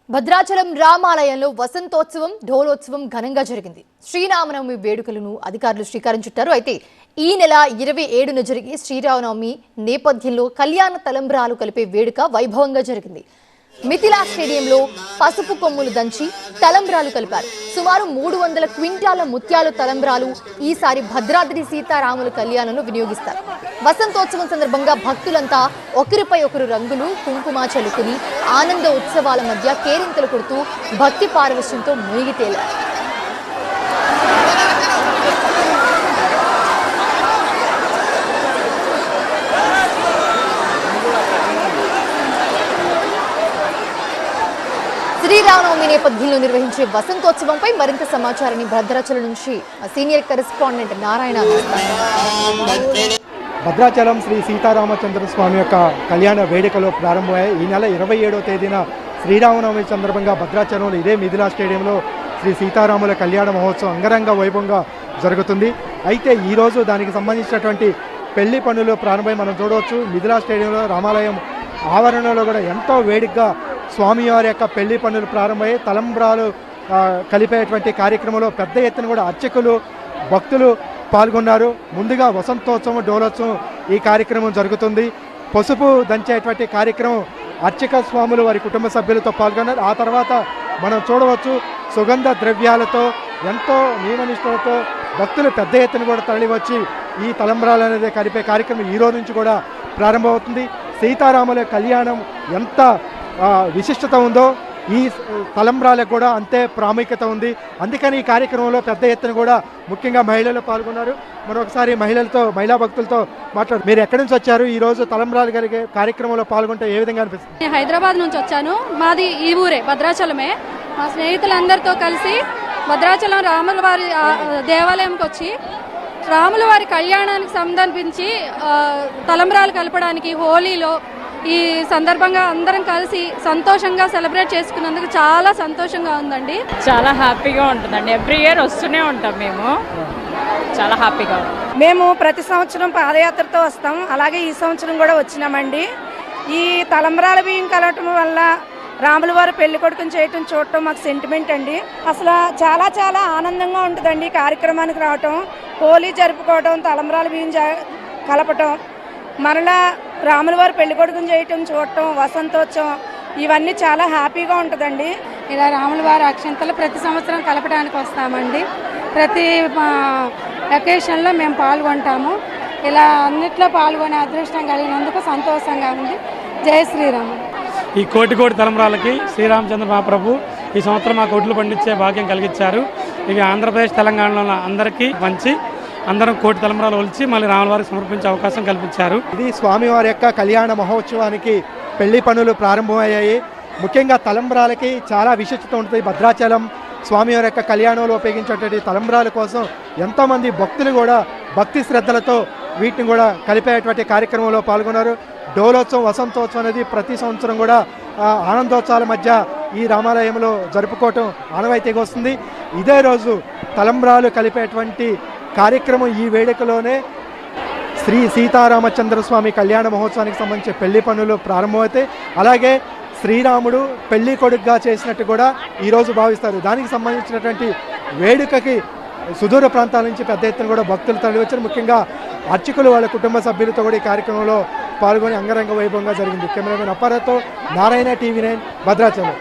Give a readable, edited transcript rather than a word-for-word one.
భద్రాచలం రామాలయంలో వసంతోత్సవం ఢోలోత్సవం ఘనంగా జరిగింది. శ్రీరామనవమి వేడుకలను అధికారులు శ్రీకారం చుట్టారు. అయితే ఈ నెల 27న జరిగే శ్రీరామనవమి నేపథ్యంలో కళ్యాణ తలంబ్రాలు కలిపే వేడుక వైభవంగా జరిగింది. మిథిలా స్టేడియంలో పసుపు కొమ్ములు దంచి తలంబ్రాలు కలిపారు. సుమారు 300 క్వింటాల ముత్యాల తలంబ్రాలు ఈసారి భద్రాద్రి సీతారాముల కళ్యాణంలో వినియోగిస్తారు. వసంతోత్సవం సందర్భంగా భక్తులంతా ఒకరిపై ఒకరు రంగులు కుంకుమ చల్లుకుని ఆనంద ఉత్సవాల మధ్య కేరింతలు కొడుతూ భక్తి పారవశ్యంతో మునిగి తేలారు. శ్రీరామనవమి నేపథ్యంలో నిర్వహించే వసంతోత్సవంపై మరింత సమాచారాన్ని భద్రాచలం నుంచి సీనియర్ కరెస్పాండెంట్ నారాయణ. భద్రాచలం శ్రీ సీతారామచంద్ర స్వామి యొక్క కళ్యాణ వేడుకలు ప్రారంభమయ్యాయి. ఈ నెల 27వ తేదీన శ్రీరామనవమి సందర్భంగా భద్రాచలంలో ఇదే మిథిలా స్టేడియంలో శ్రీ సీతారాముల కళ్యాణ మహోత్సవం అంగరంగ వైభవంగా జరుగుతుంది. అయితే ఈరోజు దానికి సంబంధించినటువంటి పెళ్లి పనులు ప్రారంభమై మనం చూడవచ్చు. మిథిలా స్టేడియంలో రామాలయం ఆవరణలో కూడా ఎంతో వేడికగా స్వామివారి యొక్క పెళ్లి పనులు ప్రారంభమయ్యాయి. తలంబ్రాలు కలిపేటువంటి కార్యక్రమంలో పెద్ద ఎత్తున కూడా అర్చకులు భక్తులు పాల్గొన్నారు. ముందుగా వసంతోత్సవం డోలోత్సవం ఈ కార్యక్రమం జరుగుతుంది. పసుపు దంచేటువంటి కార్యక్రమం అర్చక స్వాములు వారి కుటుంబ సభ్యులతో పాల్గొన్నారు. ఆ తర్వాత మనం చూడవచ్చు సుగంధ ద్రవ్యాలతో ఎంతో నియమనిష్టలతో భక్తులు పెద్ద ఎత్తున కూడా తరలివచ్చి ఈ తలంబ్రాలు అనేది కలిపే కార్యక్రమం ఈ రోజు నుంచి కూడా ప్రారంభమవుతుంది. సీతారాముల కళ్యాణం ఎంత విశిష్టత ఉందో ఈ తలంబ్రాలకు కూడా అంతే ప్రాముఖ్యత ఉంది. అందుకని ఈ కార్యక్రమంలో పెద్ద ఎత్తున కూడా ముఖ్యంగా మహిళలు పాల్గొన్నారు. మరొకసారి మహిళా భక్తులతో మాట్లాడు. మీరు ఎక్కడి నుంచి వచ్చారు? ఈ రోజు తలంబ్రాలు కలిగే కార్యక్రమంలో పాల్గొంటే ఏ విధంగా అనిపిస్తుంది? నేను హైదరాబాద్ నుంచి వచ్చాను. మాది ఈ ఊరే భద్రాచలమే. మా స్నేహితులందరితో కలిసి భద్రాచలం రాముల వారి దేవాలయంకి వచ్చి రాముల వారి కళ్యాణానికి సంబంధించి తలంబ్రాలు కలపడానికి హోలీలో ఈ సందర్భంగా అందరం కలిసి సంతోషంగా సెలబ్రేట్ చేసుకున్నందుకు చాలా సంతోషంగా ఉందండి. చాలా హ్యాపీగా ఉంటుందండి. ఎవ్రీ ఇయర్ వస్తూనే ఉంటాం. మేము చాలా హ్యాపీగా ఉంటాం. మేము ప్రతి సంవత్సరం పాదయాత్రతో వస్తాం. అలాగే ఈ సంవత్సరం కూడా వచ్చినామండి. ఈ తలంబ్రాల బియ్యం కలవటం వల్ల రాముల వారు పెళ్లి కొడుకుని చేయటం చూడటం మాకు సెంటిమెంట్ అండి. అసలు చాలా చాలా ఆనందంగా ఉంటుందండి ఈ కార్యక్రమానికి రావటం, హోలీ జరుపుకోవటం, తలంబ్రాల బియ్యం కలపటం, మరలా రాముల వారు పెళ్లి కొడుకుని చేయటం చూడటం, వసంతోత్సవం ఇవన్నీ చాలా హ్యాపీగా ఉంటుందండి. ఇలా రాముల వారి అక్షంతలు ప్రతి సంవత్సరం కలపడానికి వస్తామండి. ప్రతి అకేషన్లో మేము పాల్గొంటాము. ఇలా అన్నిట్లో పాల్గొనే అదృష్టం కలిగినందుకు సంతోషంగా ఉంది. జై శ్రీరామ్. ఈ కోటి తలంబ్రాలకి శ్రీరామచంద్ర మహాప్రభు ఈ సంవత్సరం మాకు ఒడ్లు పండించే భాగ్యం కలిగించారు. ఇవి ఆంధ్రప్రదేశ్ తెలంగాణలో అందరికీ మంచి అందరం కోటి తలంబ్రాలు ఒలిచి మళ్ళీ రాముల వారికి సమర్పించే అవకాశం కల్పించారు. ఇది స్వామివారి యొక్క కళ్యాణ మహోత్సవానికి పెళ్లి పనులు ప్రారంభమయ్యాయి. ముఖ్యంగా తలంబ్రాలకి చాలా విశిష్టత ఉంటుంది. భద్రాచలం స్వామివారి యొక్క కళ్యాణంలో ఉపయోగించేటువంటి తలంబ్రాల కోసం ఎంతోమంది భక్తులు కూడా భక్తి శ్రద్ధలతో వీటిని కూడా కలిపేటువంటి కార్యక్రమంలో పాల్గొన్నారు. డోలోత్సవం వసంతోత్సవం అనేది ప్రతి సంవత్సరం కూడా ఆనందోత్సవాల మధ్య ఈ రామాలయంలో జరుపుకోవటం ఆనవాయితీగా వస్తుంది. ఇదే రోజు తలంబ్రాలు కలిపేటువంటి కార్యక్రమం ఈ వేడుకలోనే శ్రీ సీతారామచంద్ర స్వామి కళ్యాణ మహోత్సవానికి సంబంధించి పెళ్లి పనులు ప్రారంభమవుతాయి. అలాగే శ్రీరాముడు పెళ్లి కొడుకుగా చేసినట్టు కూడా ఈరోజు భావిస్తారు. దానికి సంబంధించినటువంటి వేడుకకి సుదూర ప్రాంతాల నుంచి పెద్ద ఎత్తున కూడా భక్తులు తరలివచ్చారు. ముఖ్యంగా అర్చకులు వాళ్ళ కుటుంబ సభ్యులతో కూడా ఈ కార్యక్రమంలో పాల్గొని అంగరంగ వైభవంగా జరిగింది. కెమెరామెన్ అప్పారాతో నారాయణ, TV9 భద్రాచలం.